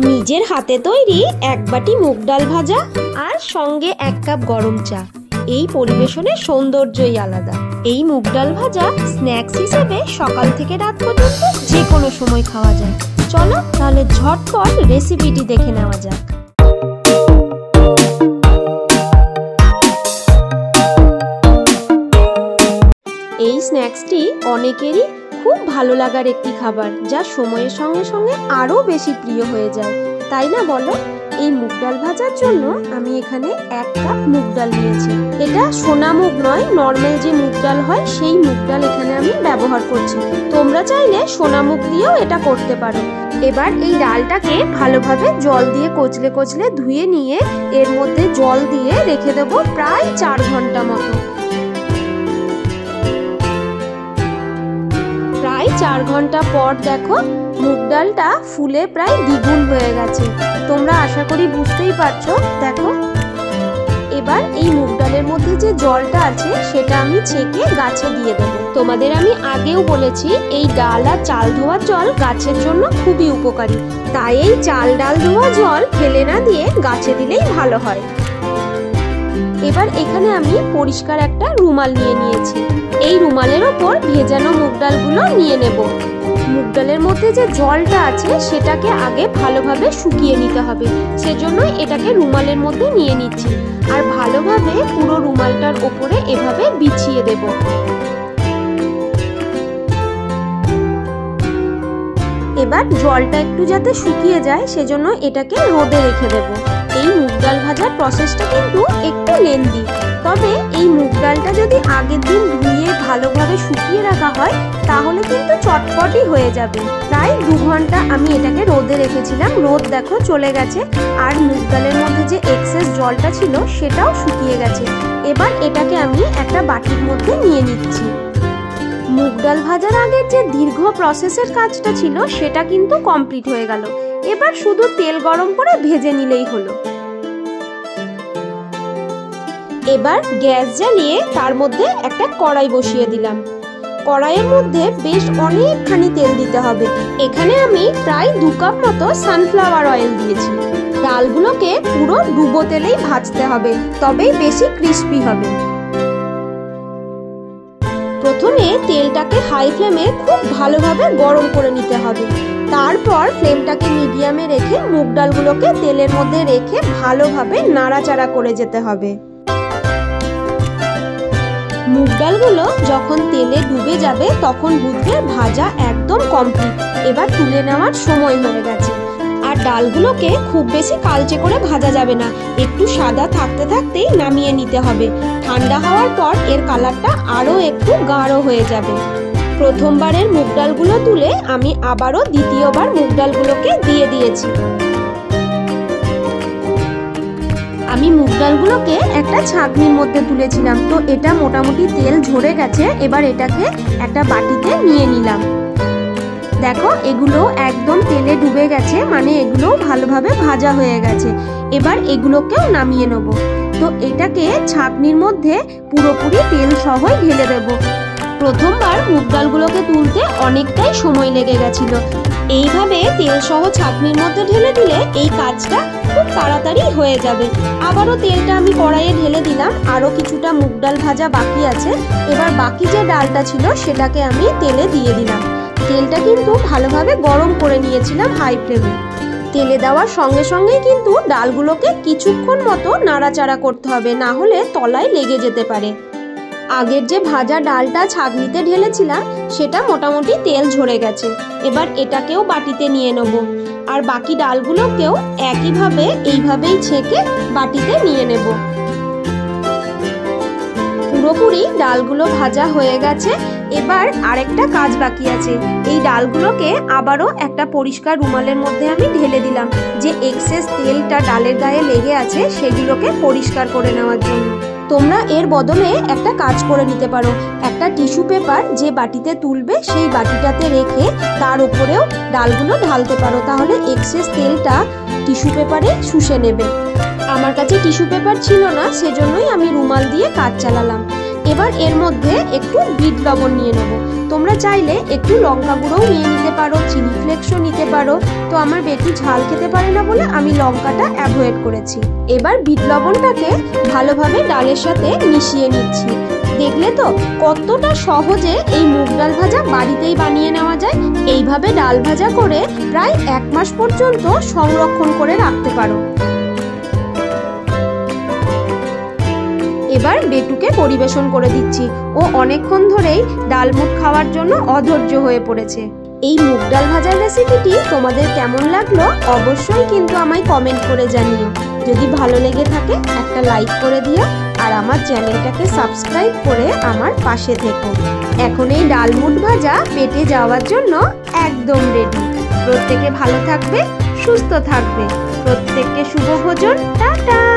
নিজের হাতে তৈরি এক বাটি মুগ ডাল ভাজা আর সঙ্গে 1 কাপ গরম চা, এই পরিবেশনের সৌন্দর্যই আলাদা। এই মুগ ডাল ভাজা স্ন্যাক্স হিসেবে সকাল থেকে রাত পর্যন্ত যে কোনো সময় খাওয়া যায়। চলো তাহলে ঝটপট রেসিপিটি দেখে নেওয়া যাক। এই স্ন্যাক্সটি অনেকেরই খুব ভালো লাগার একটি খাবার, যা সময়ের সঙ্গে সঙ্গে আরও বেশি প্রিয় হয়ে যায়, তাই না বলো? এই মুগ ডাল ভাজার জন্য আমি এখানে 1 কাপ মুগ ডাল নিয়েছি। এটা সোনা মুগ নয়, নর্মাল যে মুগ ডাল হয় সেই মুগ ডাল এখানে আমি ব্যবহার করছি। তোমরা চাইলে সোনা মুগ দিয়েও এটা করতে পারো। এবার এই ডালটাকে ভালোভাবে জল দিয়ে কচলে কচলে ধুয়ে নিয়ে এর মধ্যে জল দিয়ে রেখে দেবো প্রায় 4 ঘন্টা মতো। প্রায় 4 ঘন্টা পর দেখো মুগ ডালটা ফুলে প্রায় দ্বিগুণ হয়ে গেছে। তোমরা আশা করি বুঝতেই পারছো। দেখো এবার এই মুগ ডালের মধ্যে যে জলটা আছে সেটা আমি ছেঁকে গাছে দিয়ে দেবো। তোমাদের আমি আগেও বলেছি এই ডাল আর চাল ধোয়া জল গাছের জন্য খুবই উপকারী, তাই এই চাল ডাল ধোয়া জল ফেলে না দিয়ে গাছে দিলেই ভালো হয়। এবার এখানে আমি পরিষ্কার একটা রুমাল নিয়ে নিয়েছি। এই রুমালের ওপর ভেজানো মুগ ডালগুলো নিয়ে নেব। মুগ ডালের মধ্যে যে জলটা আছে সেটাকে আগে ভালোভাবে শুকিয়ে নিতে হবে, সেজন্যই এটাকে রুমালের মধ্যে নিয়ে নিচ্ছি। আর ভালোভাবে পুরো রুমালটার ওপরে এভাবে বিছিয়ে দেব। এবার জলটা একটু যাতে শুকিয়ে যায় সেজন্য এটাকে রোদে রেখে দেব। এই মুগ ডাল ভাজার প্রসেসটা কিন্তু একটু লেন্দি, তবে এই মুগ ডালটা যদি আগের দিন ধুয়ে ভালোভাবে শুকিয়ে রাখা হয় তাহলে কিন্তু চটপটই হয়ে যাবে। প্রায় 2 ঘন্টা আমি এটাকে রোদে রেখেছিলাম। রোদ দেখো চলে গেছে আর মুগ ডালের মধ্যে যে এক্সেস জলটা ছিল সেটাও শুকিয়ে গেছে। এবার এটাকে আমি একটা বাটির মধ্যে নিয়ে নিচ্ছি। মুগ ডাল ভাজার আগের যে দীর্ঘ প্রসেসের কাজটা ছিল সেটা কিন্তু কমপ্লিট হয়ে গেল। এবার শুধু তেল গরম করে ভেজে নিলেই হলো। এবার গ্যাস জ্বালিয়ে তার মধ্যে একটা কড়াই বসিয়ে দিলাম। কড়াইয়ের মধ্যে বেশ অনেকখানি তেল দিতে হবে। এখানে আমি প্রায় 2 কাপ মতো সানফ্লাওয়ার অয়েল দিয়েছি। ডালগুলোকে পুরো ডুবো তেলেই ভাজতে হবে, তবেই বেশি ক্রিস্পি হবে। প্রথমে তেলটাকে হাই ফ্লেমে খুব ভালোভাবে গরম করে নিতে হবে। তারপর ফ্লেমটাকে মিডিয়ামে রেখে মুগ ডালগুলোকে তেলের মধ্যে রেখে ভালোভাবে নাড়াচাড়া করে যেতে হবে। মুগ ডালগুলো যখন তেলে ডুবে যাবে তখন বুঝবে ভাজা একদম কমপ্লিট। এবার তুলে নেওয়ার সময় হয়ে গেছে। আর ডালগুলোকে খুব বেশি কালচে করে ভাজা যাবে না, একটু সাদা থাকতে থাকতেই নামিয়ে নিতে হবে। ঠান্ডা হওয়ার পর এর কালারটা আরও একটু গাঢ় হয়ে যাবে। প্রথমবারের মুগ ডালগুলো তুলে আমি আবারও দ্বিতীয়বার মুগ ডালগুলোকে দিয়ে দিয়েছি। আমি মুগ ডালগুলোকে একটা ছাঁকনির মধ্যে তুলেছিলাম, তো এটা মোটামুটি তেল ঝরে গেছে। এবার এটাকে একটা বাটিতে নিয়ে নিলাম। দেখো এগুলো একদম তেলে ডুবে গেছে, মানে এগুলো ভালোভাবে ভাজা হয়ে গেছে। এবার এগুলোকেও নামিয়ে নেব। তো এটাকে ছাঁকনির মধ্যে পুরোপুরি তেল সহই ঢেলে দেব। প্রথমবার মুগ ডালগুলোকে তুলতে অনেকটাই সময় লেগে গেছিল। এইভাবে তেল সহ ছাঁকনির মধ্যে ঢেলে দিলে এই কাজটা খুব তাড়াতাড়ি হয়ে যাবে। আবারও তেলটা আমি কড়াইয়ে ঢেলে দিলাম। আরও কিছুটা মুগ ডাল ভাজা বাকি আছে। এবার বাকি যে ডালটা ছিল সেটাকে আমি তেলে দিয়ে দিলাম। তেলটা কিন্তু ভালোভাবে গরম করে নিয়েছিলাম হাই ফ্লেমে। তেলে দেওয়ার সঙ্গে সঙ্গেই কিন্তু ডালগুলোকে কিছুক্ষণ মতো নাড়াচাড়া করতে হবে, না হলে তলায় লেগে যেতে পারে। আগের যে ভাজা ডালটা ছাঁকনিতে ঢেলেছিলাম সেটা মোটামুটি তেল ঝরে গেছে। এবার এটাকেও বাটিতে নিয়ে নেব। আর বাকি ডালগুলোকেও একইভাবে এইভাবেই ছেঁকে বাটিতে নিয়ে নেব। পুরোপুরি ডালগুলো ভাজা হয়ে গেছে। এবার আরেকটা কাজ বাকি আছে। এই ডালগুলোকে আবারও একটা পরিষ্কার রুমালের মধ্যে আমি ঢেলে দিলাম, যে এক্সেস তেলটা ডালের গায়ে লেগে আছে সেগুলোকে পরিষ্কার করে নেওয়ার জন্য। তোমরা এর বদলে একটা কাজ করে নিতে পারো। একটা টিস্যু পেপার যে বাটিতে তুলবে সেই বাটিটাতে রেখে তার উপরেও ডালগুলো ঢালতে পারো, তাহলে এক্সেস তেলটা টিস্যু পেপারে শুষে নেবে। আমার কাছে টিস্যু পেপার ছিল না, সেজন্যই আমি রুমাল দিয়ে কাজ চালালাম। এবার এর মধ্যে একটু বিট লবণ নিয়ে নেবো। তোমরা চাইলে একটু লঙ্কা গুঁড়োও নিয়ে নিতে পারো, চিলি ফ্লেক্সও নিতে পারো। তো আমার বেটু ঝাল খেতে পারে না বলে আমি লঙ্কাটা অ্যাভয়েড করেছি। এবার বিট লবণটাকে ভালোভাবে ডালের সাথে মিশিয়ে নিচ্ছি। দেখলে তো কতটা সহজে এই মুগ ডাল ভাজা বাড়িতেই বানিয়ে নেওয়া যায়। এইভাবে ডাল ভাজা করে প্রায় 1 মাস পর্যন্ত সংরক্ষণ করে রাখতে পারো। এবার বেটুকে পরিবেশন করে দিচ্ছি। ও অনেকক্ষণ ধরেই ডালমুট খাওয়ার জন্য অধৈর্য হয়ে পড়েছে। এই মুগ ডাল ভাজার রেসিপিটি তোমাদের কেমন লাগলো অবশ্যই কিন্তু আমায় কমেন্ট করে জানিও। যদি ভালো লেগে থাকে একটা লাইক করে দিও আর আমার চ্যানেলটাকে সাবস্ক্রাইব করে আমার পাশে থেকো। এখন এই ডালমুট ভাজা পেটে যাওয়ার জন্য একদম রেডি। প্রত্যেকে ভালো থাকবে, সুস্থ থাকবে। প্রত্যেককে শুভ ভোজন। টাটা।